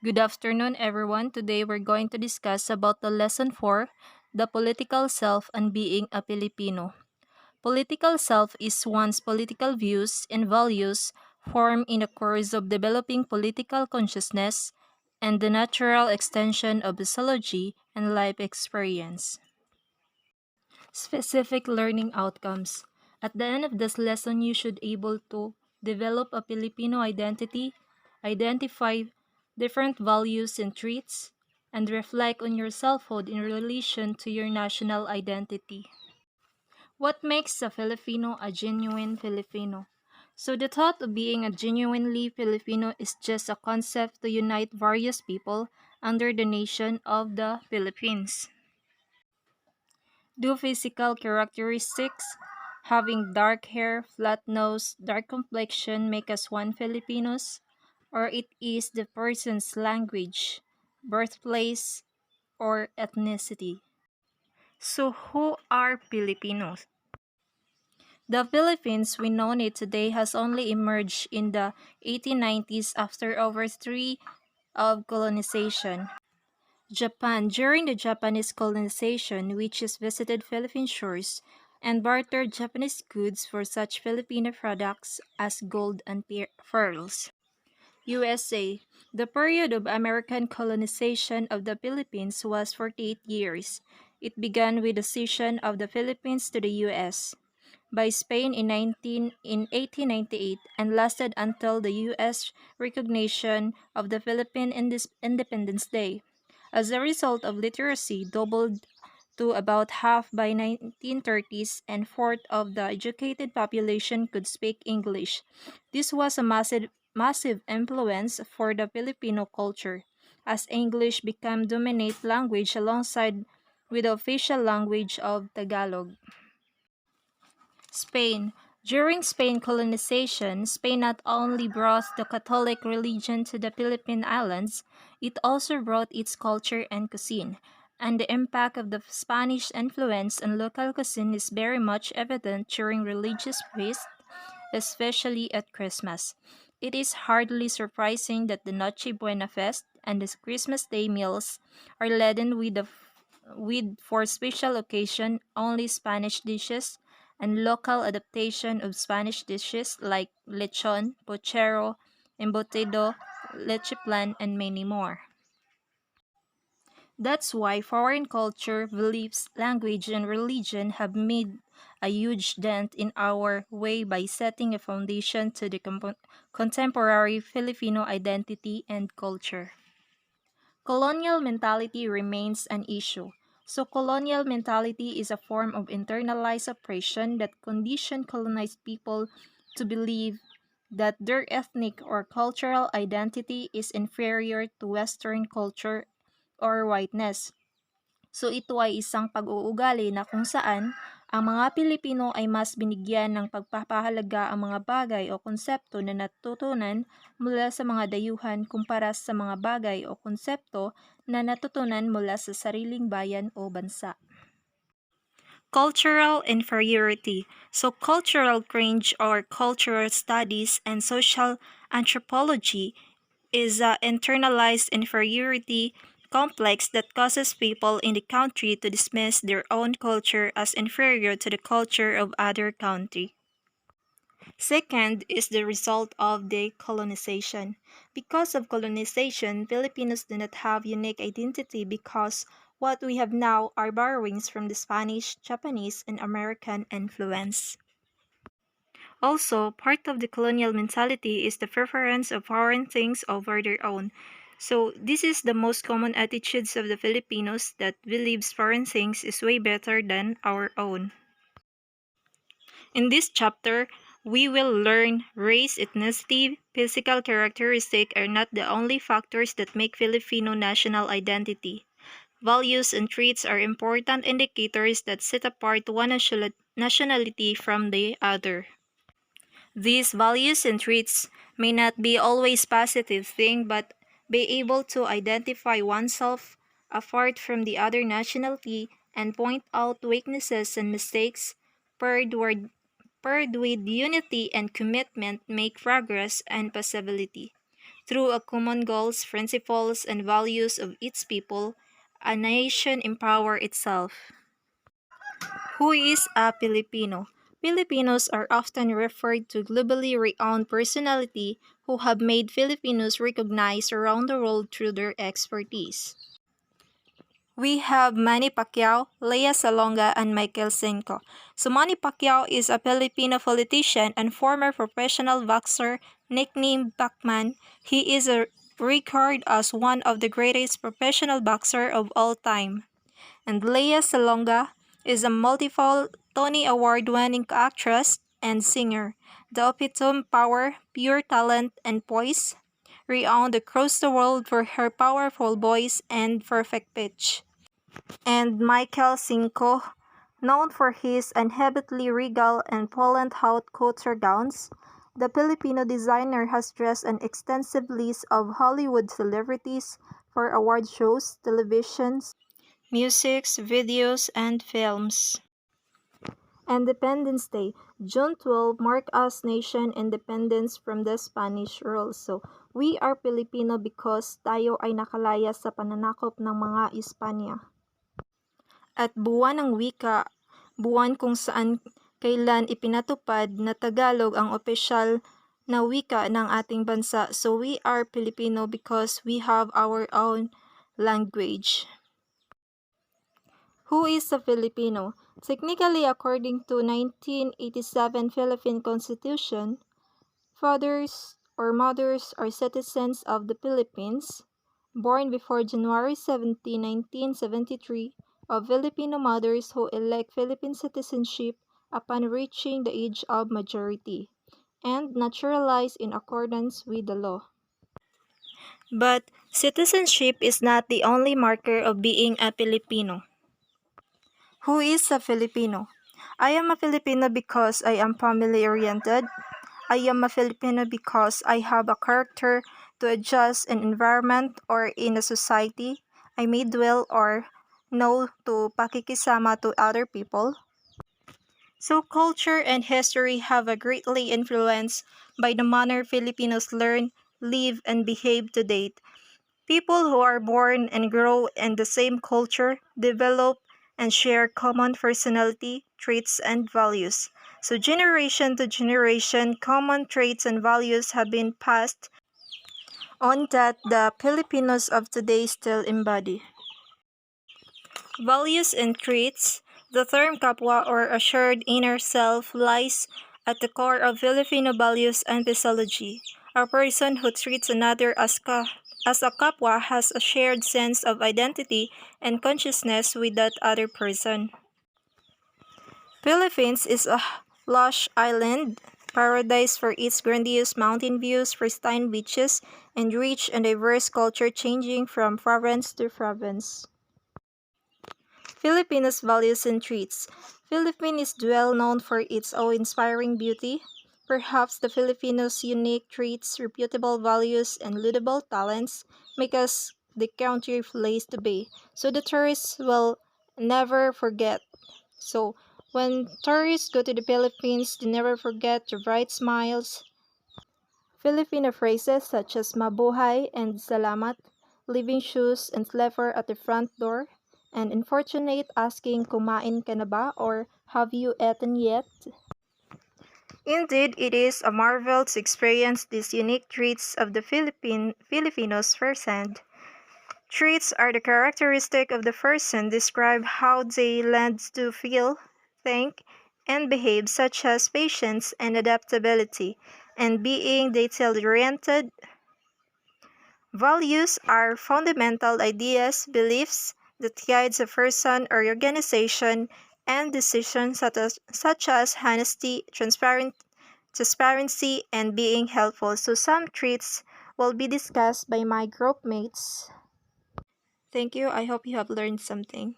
Good afternoon, everyone. Today we're going to discuss about the lesson 4, the political self and being a Filipino. Political self is one's political views and values formed in the course of developing political consciousness and the natural extension of psychology and life experience. Specific learning outcomes. At the end of this lesson, you should able to develop a Filipino identity, identify different values and traits, and reflect on your selfhood in relation to your national identity. What makes a Filipino a genuine Filipino? So the thought of being a genuinely Filipino is just a concept to unite various people under the nation of the Philippines. Do physical characteristics, having dark hair, flat nose, dark complexion make us one Filipinos? Or it is the person's language, birthplace, or ethnicity? So who are Filipinos? The Philippines we know it today has only emerged in the 1890s after over three of colonization. Japan, during the Japanese colonization, which has visited Philippine shores and bartered Japanese goods for such Filipino products as gold and pearls. USA, the period of American colonization of the Philippines was 48 years. It began with the cession of the Philippines to the US by Spain in 1898 and lasted until the U.S. recognition of the Philippine Independence Day. As a result of literacy doubled to about half by 1930s and fourth of the educated population could speak English. This was a massive influence for the Filipino culture as English became dominant language alongside with the official language of Tagalog. Spain. During Spain colonization, Spain not only brought the Catholic religion to the Philippine Islands, it also brought its culture and cuisine, and the impact of the Spanish influence on local cuisine is very much evident during religious feasts, especially at Christmas. It is hardly surprising that the Noche Buena fest and the Christmas Day meals are laden with for special occasion only Spanish dishes and local adaptation of Spanish dishes like lechon, pochero, embutido, leche plan, and many more. That's why foreign culture, beliefs, language, and religion have made a huge dent in our way by setting a foundation to the contemporary Filipino identity and culture. Colonial mentality remains an issue. So, colonial mentality is a form of internalized oppression that conditioned colonized people to believe that their ethnic or cultural identity is inferior to Western culture or whiteness. So ito ay isang pag-uugali na kung saan ang mga Pilipino ay mas binigyan ng pagpapahalaga ang mga bagay o konsepto na natutunan mula sa mga dayuhan kumpara sa mga bagay o konsepto na natutunan mula sa sariling bayan o bansa. Cultural inferiority. So cultural cringe or cultural studies and social anthropology is an internalized inferiority complex that causes people in the country to dismiss their own culture as inferior to the culture of other country. Second is the result of decolonization. Because of colonization, Filipinos do not have unique identity because what we have now are borrowings from the Spanish, Japanese, and American influence. Also, part of the colonial mentality is the preference of foreign things over their own. So, this is the most common attitudes of the Filipinos that believes foreign things is way better than our own. In this chapter, we will learn race, ethnicity, physical characteristics are not the only factors that make Filipino national identity. Values and traits are important indicators that set apart one nationality from the other. These values and traits may not be always positive thing but be able to identify oneself apart from the other nationality and point out weaknesses and mistakes paired with unity and commitment make progress and possibility. Through a common goals, principles, and values of its people, a nation empower itself. Who is a Filipino? Filipinos are often referred to globally renowned personality who have made Filipinos recognized around the world through their expertise. We have Manny Pacquiao, Lea Salonga, and Michael Cinco. So Manny Pacquiao is a Filipino politician and former professional boxer nicknamed Pacman. He is regarded as one of the greatest professional boxer of all time. And Lea Salonga is a multiple Tony Award-winning actress and singer, the epitome power, pure talent, and poise, renowned across the world for her powerful voice and perfect pitch. And Michael Cinco, known for his uninhabitedly regal and Poland haute couture gowns, the Filipino designer has dressed an extensive list of Hollywood celebrities for award shows, televisions, musics, videos, and films. Independence Day, June 12, mark us nation independence from the Spanish rule. So, we are Filipino because tayo ay nakalaya sa pananakop ng mga Espanya. At buwan ng wika, buwan kung saan kailan ipinatupad na Tagalog ang opisyal na wika ng ating bansa. So we are Filipino because we have our own language. Who is a Filipino? Technically, according to 1987 Philippine Constitution, fathers or mothers are citizens of the Philippines, born before January 17, 1973, of Filipino mothers who elect Philippine citizenship upon reaching the age of majority, and naturalized in accordance with the law. But citizenship is not the only marker of being a Filipino. Who is a Filipino? I am a Filipino because I am family-oriented. I am a Filipino because I have a character to adjust in environment or in a society. I may dwell or know to pakikisama to other people. So culture and history have a greatly influenced by the manner Filipinos learn, live, and behave to date. People who are born and grow in the same culture develop and share common personality, traits, and values. So generation to generation, common traits and values have been passed on that the Filipinos of today still embody. Values and traits. The term kapwa or a shared inner self lies at the core of Filipino values and physiology. A person who treats another as a kapwa has a shared sense of identity and consciousness with that other person. Philippines is a lush island paradise for its grandiose mountain views, pristine beaches, and rich and diverse culture changing from province to province. Filipinos' values and traits. Philippines is well known for its awe-inspiring beauty. Perhaps the Filipinos' unique traits, reputable values, and laudable talents make us the country place to be, so the tourists will never forget. So, when tourists go to the Philippines, they never forget the bright smiles. Filipino phrases such as mabuhay and salamat, leaving shoes and slipper at the front door, and unfortunate asking kumain ka na ba or have you eaten yet? Indeed, it is a marvel to experience these unique traits of the Filipinos firsthand. Traits are the characteristic of the person describe how they learn to feel, think, and behave, such as patience and adaptability, and being detail-oriented. Values are fundamental ideas, beliefs that guides a person or organization and decisions such as honesty, transparency, and being helpful. So some traits will be discussed by my group mates. Thank you. I hope you have learned something.